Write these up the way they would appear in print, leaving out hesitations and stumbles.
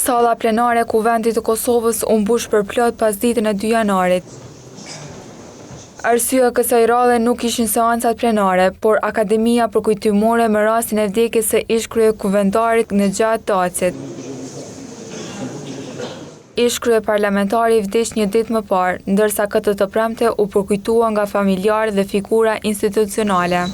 Salla plenare e Kuvendit të Kosovës u mbush përplot pas ditën e 2 janarit. Arsyeja kësaj radhe nuk ishin seancat plenare, por akademia përkujtimore me rastin e vdekjes së ish-kryekuvenditarit Nejat Dacit. Ish-kryeparlamentari vdiq një ditë më parë, ndërsa këtë të premte u përkujtua nga familjarë dhe figura institucionale.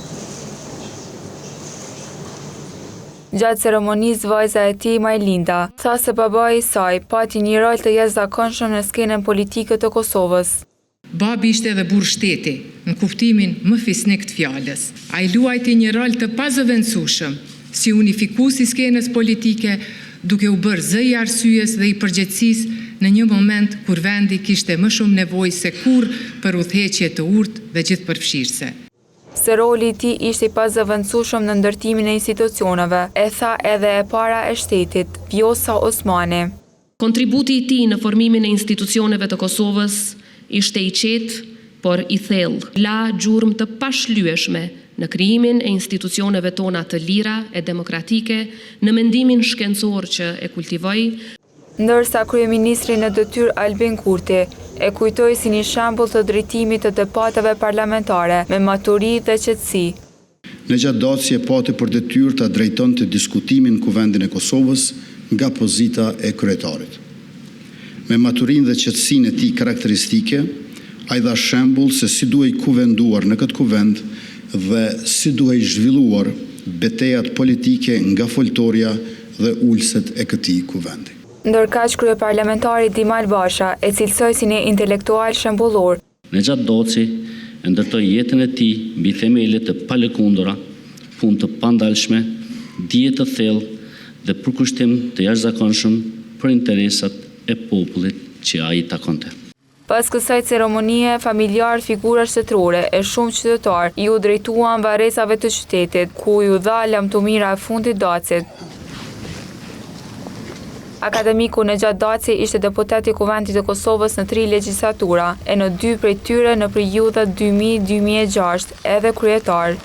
Gjatë ceremonisë, vajza e tij, Majlinda, tha se babai i saj pati një rol të jashtëzakonshëm në skenën politike të Kosovës. Babi ishte edhe burr shteti, në kuptimin më fisnik të fjalës. Ai luajti një rol të pazëvendësueshëm si unifikues i skenës politike, duke u bërë zë i arsyes dhe i përgjegjësisë në një moment kur vendi kishte më shumë nevojë se kurrë për udhëheqje të urtë dhe gjithëpërfshirëse. Se roli i tij ishte i pazëvendësueshëm në ndërtimin e institucioneve, e tha edhe e para e shtetit, Vjosa Osmani. Kontributi i tij në formimin e institucioneve të Kosovës ishte i qetë, por i thellë. La gjurmë të pashlyeshme në krijimin e institucioneve tona të lira e demokratike, në mendimin shkencor që e kultivoi, ndërsa kryeministri në detyrë Albin Kurti e kujtoi si një shembull të drejtimit të debateve parlamentare me maturi dhe qetësi. Nejat Daci e pati për detyrë ta drejtonte diskutimin në Kuvendin e Kosovës nga pozita e kryetarit. Me maturinë dhe qetësinë e tij karakteristike, ai dha shembull se si duhej kuvenduar në këtë kuvend dhe si duhej zhvilluar betejat politike nga foltorja dhe ulset e këtij kuvendi. Ndërkaq kryeparlamentari Dimal Basha e cilësoi si një intelektual shembullor. Nejat Daci e ndërtoi jetën e tij mbi themele të palëkundura, punë të pandalshme, dije të thellë dhe përkushtim të jashtëzakonshëm për interesat e popullit që ai takonte. Pas kësaj ceremonie, familjar, figura shtetërore e shumë qytetarë ju drejtuan varrezave të qytetit, ku ju dha lamtumira e fundit Dacit. Akademiku Nejat Daci ishte deputet i Kuvendit të Kosovës në 3 legjislatura, e në 2 prej tyre në periudhat 2000-2006, edhe kryetar.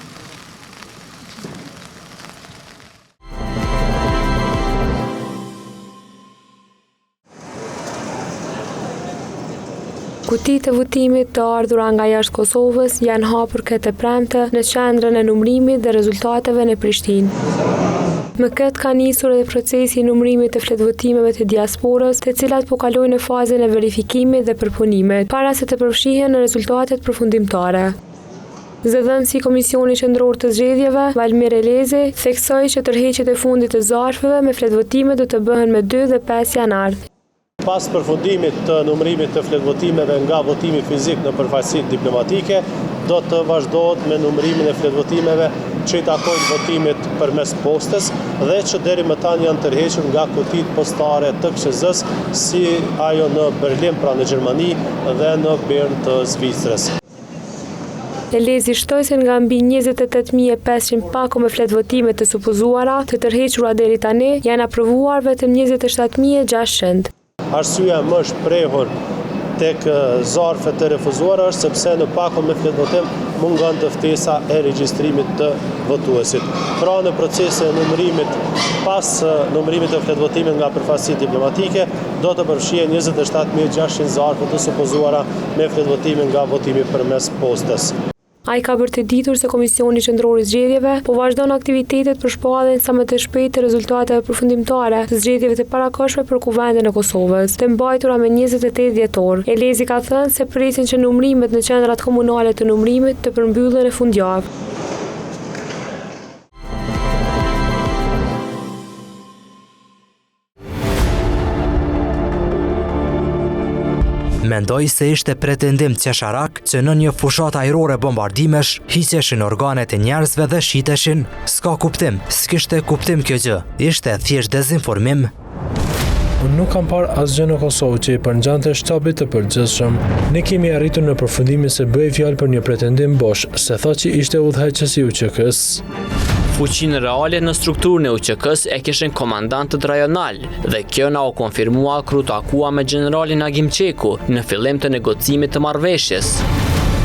Kutitë e votimit të ardhura nga jashtë Kosovës janë hapur këtë premte në qendrën e numërimit dhe rezultateve në Prishtinë. Më këtë ka nisur edhe procesi i numërimit të fletvotimeve të diasporës, të cilat po kalojnë në fazën e verifikimit dhe përpunimit, para se të përfshihen në rezultatet përfundimtare. Zëdhënësi i Komisionit Qendror të Zgjedhjeve, Valmir Elezi, theksoi që tërheqjet e fundit të zarfeve me fletvotime do të bëhen me 2 dhe 5 janar. Pas përfundimit të numërimit të fletvotimeve nga votimi fizik në përfaqësitë diplomatike, do të vazhdohet me numërimin e fletvotimeve që i takojnë votimit përmes postës dhe që deri më tani janë tërhequr nga kutitë postare të KSZ-s, si ajo në Berlin, pra në Gjermani, dhe në Bern të Zvicrës. Elezi shtoi se nga mbi 28.500 pako me fletvotime të supozuara të tërhequra deri tani, janë aprovuar vetëm 27.600. Arsyeja më shprehur tek zarfet të refuzuara është sepse në pakon me fletvotim mungon të ftesa e regjistrimit të votuesit. Pra në procesin e numërimit pas numërimit të fletvotimit nga përfaqësitë diplomatike do të përfshihen 27.600 zarfe të supozuara me fletvotimin nga votimi përmes postës. Ai ka bërtëditur se Komisioni Qendror i Zgjedhjeve po vazhdon aktivitetet për shpalljen sa më të shpejtë të rezultateve përfundimtare të zgjedhjeve të parakohshme për Kuvendin e Kosovës, të mbajtura me 28 dhjetor. Elezi ka thënë se presin që numërimet në qendrat komunale të numërimit të përmbyllen në fundjavë. Mendoj se ishte pretendim qesharak që në një fushat ajrore bombardimesh hiqeshin organet e njerëzve dhe shiteshin. S'ka kuptim, s'kishte kuptim kjo gjë. Ishte thjesht dezinformim. Unë nuk kam parë asgjë në Kosovë që i përngjante shtabit të përgjithshëm. Ne kemi arritur në përfundimin se bëi fjalë për një pretendim bosh, se tha që ishte udhëheqës i UÇK-s. Fuqinë reale në strukturën e UÇK-s e kishin komandantët rajonal dhe kjo na u konfirmua kur takua me generalin Agim Qeku në fillim të negocimit të marrëveshjes.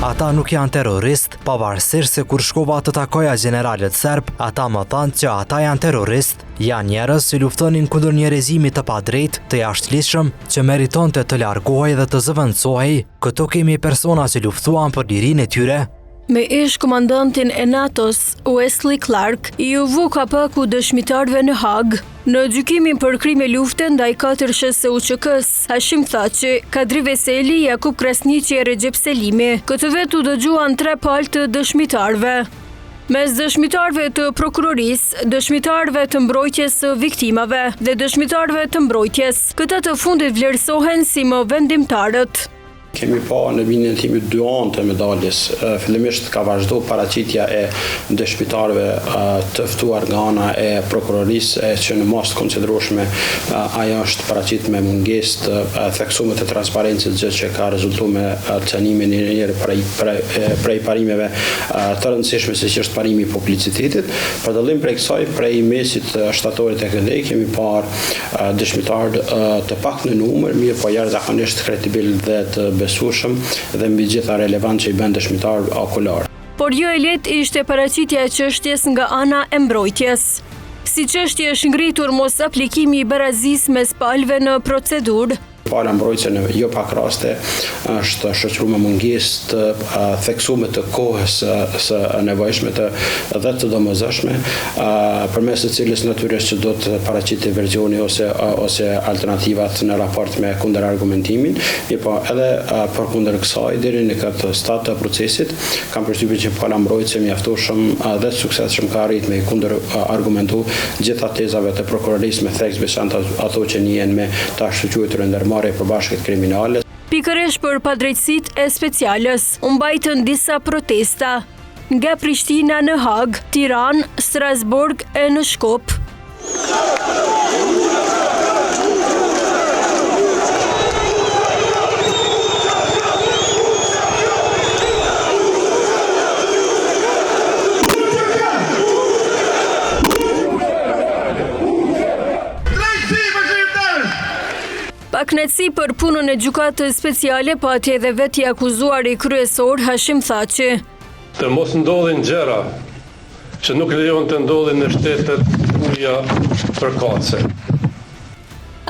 ata nuk janë terrorist, pavarësisht se kur shkova të takoja generalet serb, ata më thanë që ata janë terrorist, janë njerëz që luftonin kundër njerëzimit të padrejt, të jashtëligjshëm, që meritonte të largohej dhe të zëvendësohej. Këto kemi persona që luftuan për lirinë e tyre. Me ish komandantin e NATO-s, Wesley Clark, i u vu kapaku dëshmitarve në Hag. Në gjykimin për krime lufte ndaj 4 SUÇK-s, Hashim Thaçi, Kadri Veseli, Jakub Krasniqi e Recep Selimi. Këtë vet u dëgjuan 3 palë të dëshmitarve. Mes dëshmitarve të prokurorisë, dëshmitarve të mbrojtjes së viktimave dhe dëshmitarve të mbrojtjes, këta të fundit vlerësohen si më vendimtarët. Kemi pa në bindjen time 2 anë të medaljes. Fillimisht ka vazhdu paraqitja e dëshmitarëve të ftuar nga ana e prokurorisë, që në mas të konsiderueshme ajo është paraqit me mungesë të theksuar të transparencës, gjë që ka rezultuar me cënimin e njëri prej parimeve të rëndësishme si që është parimi i publicitetit. Për dallim prej kësaj, prej mesit shtatorit e këndej, kemi parë dëshmitarë të pak në numër, mirë po jashtëzakonisht kredibil dhe të besueshëm dhe mbi gjitha relevant që i bën dëshmitar okular. Por jo e lehtë ishte paraqitja e çështjes nga ana e mbrojtjes. Si çështje është ngritur mos aplikimi i barazisë mes palëve në procedurë. Pala mbrojtëse në jo pak raste është shoqëruar me mungesë të theksuar të kohës së nevojshme dhe të domosdoshme, përmes të cilës natyrisht që do të paraqitet versioni ose alternativat në raport me kundër argumentimin, po edhe përkundër kësaj deri në këtë stad të procesit kam përshtypjen që pala mbrojtëse mjaftueshëm dhe suksesshëm ka arritur me kundër argumentu gjitha tezave të prokurorisë me theks veçantë ato që njihen me të ashtuquajtur ndërmarrje përbashkët kriminale. Pikërisht për padrejtësitë e specialës, u mbajtën disa protesta nga Prishtina në Hag, Tiranë, Strasburg e në Shkop. Paknetësi për punën e gjykatës speciale pati edhe vetë i akuzuari kryesor Hashim Thaçi. Të mos ndodhin gjëra që nuk lejon të ndodhin në shtetet uja përkatëse.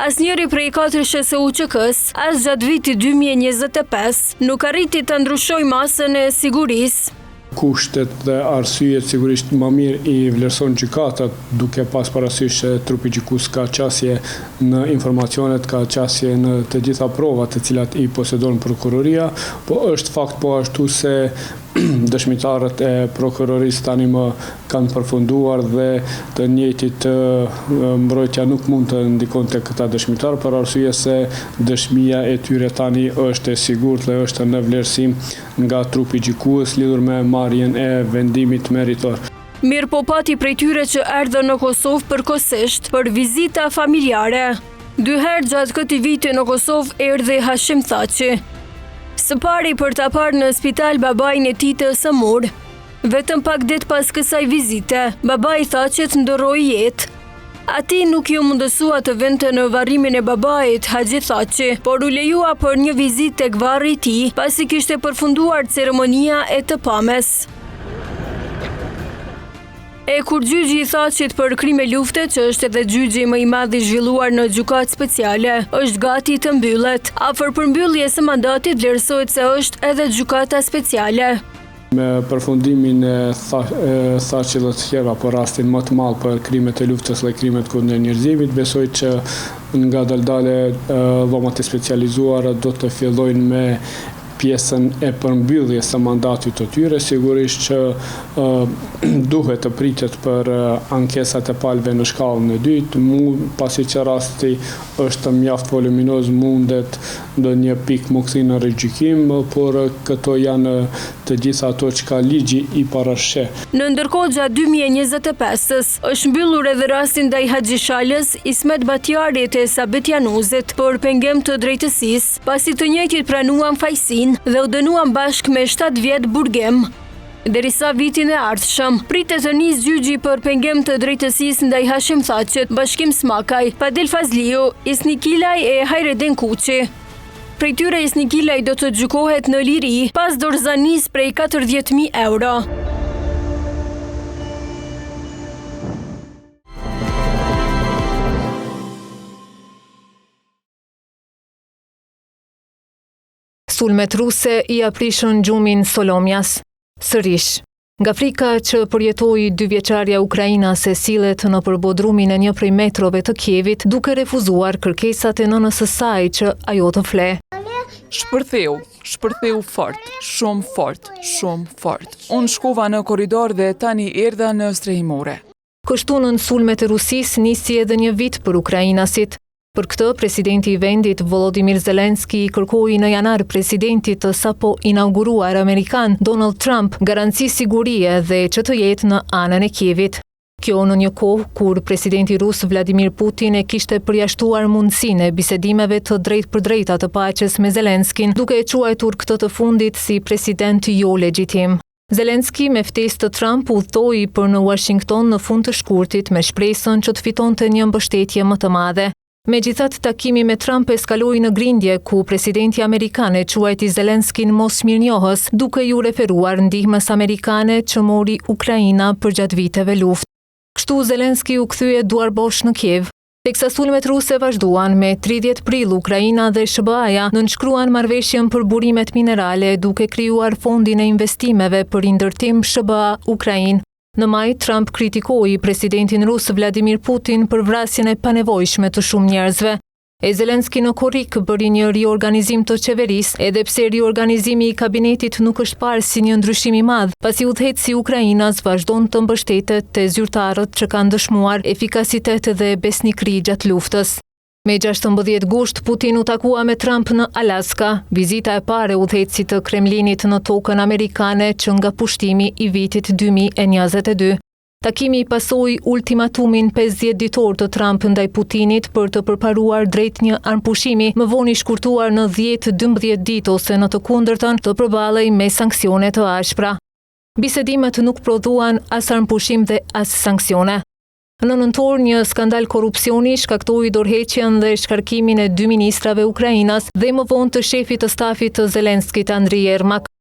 Asnjëri prej 4 SUÇK-s, as gjatë vitit 2025, nuk arriti të ndryshojë masën e sigurisë. Kushtet dhe arsyet sigurisht më mirë i vlerëson gjykatat, duke pas parasysh trupi gjykues ka qasje në informacionet, ka qasje në të gjitha provat të cilat i posedon prokuroria, po është fakt po ashtu se dëshmitarët e prokurorisë tani më kanë përfunduar dhe të njëjtit mbrojtja nuk mund të ndikonte këta dëshmitar për arsye se dëshmia e tyre tani është e sigurt dhe është në vlerësim nga trupi gjykues lidhur me marrjen e vendimit meritor. Mirë po pati prej tyre që erdhën në Kosovë përkohësisht për vizita familjare. 2 herë gjatë këtij viti në Kosovë erdhi Hashim Thaçi. Së pari për ta parë në spital babain e tij të Samur. Vetëm pak ditë pas kësaj vizite, babai Thaçit ndorroi jetë. Atij nuk ju mundësua të vente në varrimin e babait Haxhi Thaçi, por u lejua për një vizitë tek varri i tij, pasi kishte përfunduar ceremonia e të pames. E kur gjyqi i Thaçit për krime lufte, që është edhe gjyqi më i madh i zhvilluar në gjykatë speciale, është gati të mbyllet. Afër përmbylljes së mandatit vlerësohet se është edhe gjykata speciale. Me përfundimin e Thaçit dhe të tjerë për rastin më të madh për krimet e luftës dhe krimet kundër njerëzimit, besoj që nga daldale dhomat e specializuara do të fillojnë me pjesën e përmbylljes së mandatit të tyre, sigurisht që duhet të pritet për ankesat e palëve në shkallën e dytë, pasi që rasti është mjaft voluminoz, mundet ndonjë pikë më kthejë në rigjykim, por këto janë të gjitha ato që ka ligji i parasheh. Në ndërkohë gjatë 2025-s është mbyllur edhe rasti ndaj Haxhi Shalës, Ismet Batjarit e Sabit Januzit për pengem të drejtësisë, pasi të njëjtit pranuan fajsin dhe u dënuan bashkë me 7 vjet burgem. Derisa vitin e ardhshëm, pritet të nisë gjyqi për pengem të drejtësisë ndaj Hashim Thaçit, Bashkim Smakaj, Fadil Fazliu, Isni Kilaj e Hajredin Kuçi. prej tyre Isnikilaj do të gjykohet në liri pas dorëzanisë prej 40.000 euro. Sulmet ruse i aprishën gjumin Solomjas. Sërish, nga frika që përjetoi 2-vjeçarja ukrainase sillet në përbodrumin e një prej metrove të Kievit duke refuzuar kërkesat e nënës së saj që ajo të fle. Shpërtheu fort, shumë fort. Unë shkova në korridor dhe tani erdha në strehimore. Kështu nën sulmet e Rusisë nisi edhe një vit për ukrainasit. Për këtë, presidenti i vendit Volodymyr Zelensky kërkoi në janar presidentit të sapo inauguruar amerikan Donald Trump garanci sigurie dhe që të jetë në anën e Kievit. Kjo në një kohë kur presidenti rus Vladimir Putin e kishte përjashtuar mundësinë e bisedimeve të drejtpërdrejta të paqes me Zelenskin, duke e quajtur këtë të fundit si president jo legjitim. Zelensky me ftesë të Trump udhtoi për në Washington në fund të shkurtit me shpresën që të fitonte një mbështetje më të madhe. Megjithatë, takimi me Trump eskaloi në grindje ku presidenti amerikan e quajti Zelenskin mos mirënjohës, duke ju referuar ndihmës amerikane që mori Ukraina përgjatë viteve luftë. Kështu Zelensky u kthye duarbosh në Kiev. Teksa sulmet ruse vazhduan, me 30 prill Ukraina dhe SBA-ja nënshkruan marrëveshjen për burimet minerale duke krijuar fondin e investimeve për ndërtim SBA-Ukrainë. Në maj, Trump kritikoi presidentin rus Vladimir Putin për vrasjen e panevojshme të shumë njerëzve. E Zelensky në korrik bëri një riorganizim të qeverisë, edhe pse riorganizimi i kabinetit nuk është parë si një ndryshim i madh, pasi udhëheqësi Ukrainas vazhdon të mbështetet te zyrtarët që kanë dëshmuar efikasitet dhe besnikëri gjatë luftës. Me 16 gusht, Putin u takua me Trump në Alaska, vizita e parë e udhëheqësit të Kremlinit në tokën amerikane që nga pushtimi i vitit 2022. Takimi i pasoi ultimatumin 50 ditor të Trump ndaj Putinit për të përparuar drejt një armpushimi, më vonë i shkurtuar në 10-12 ditë ose në të kundërtën të përballej me sanksione të ashpra. Bisedimet nuk prodhuan as armpushim dhe as sanksione. Në nëntor, një skandal korrupsioni shkaktoi dorëheqjen dhe shkarkimin e 2 ministrave ukrainas dhe më vonë të shefit të stafit të Zelenskit Andriy Yermak.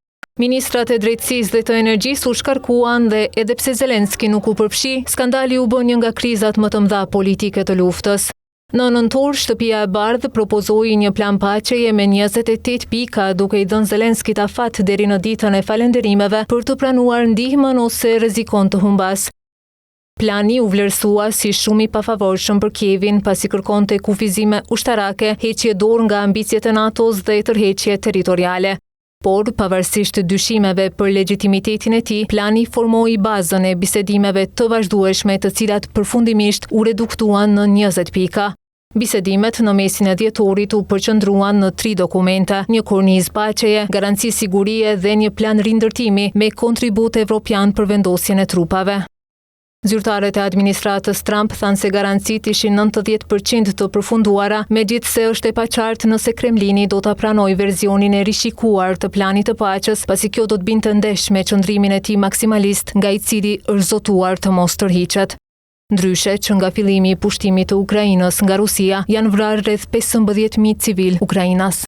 Ministrat e drejtësisë dhe të energjisë u shkarkuan dhe edhe pse Zelensky nuk u përfshi, skandali u bë një nga krizat më të mëdha politike të luftës. Në nëntor, Shtëpia e Bardhë propozoi një plan paqeje me 28 pika duke i dhënë Zelenskit afat deri në ditën e falënderimeve për të pranuar ndihmën ose rrezikon të humbas. Plani u vlerësua si shumë i pafavorshëm për Kievin pasi kërkonte kufizime ushtarake, heqje dorë nga ambicjet e NATO-s dhe tërheqje territoriale. Por, pavarësisht dyshimeve për legjitimitetin e tij, plani formoi bazën e bisedimeve të vazhdueshme të cilat përfundimisht u reduktuan në 20 pika. Bisedimet në mesin e dhjetorit u përqendruan në 3 dokumente, një kornizë paqeje, garanci sigurie dhe një plan rindërtimi me kontribut evropian për vendosjen e trupave. Zyrtarët e administratës Trump thanë se garancit ishin 90% të përfunduara, megjithse është e paqartë nëse Kremlini do ta pranojë verzionin e rishikuar të planit të paqes, pasi kjo do të binte ndesh me qëndrimin e tij maksimalist, nga i cili është zotuar të mos tërhiqet. Ndryshe që nga fillimi i pushtimit të Ukrainës nga Rusia, janë vrarë rreth 15.000 civil ukrainas.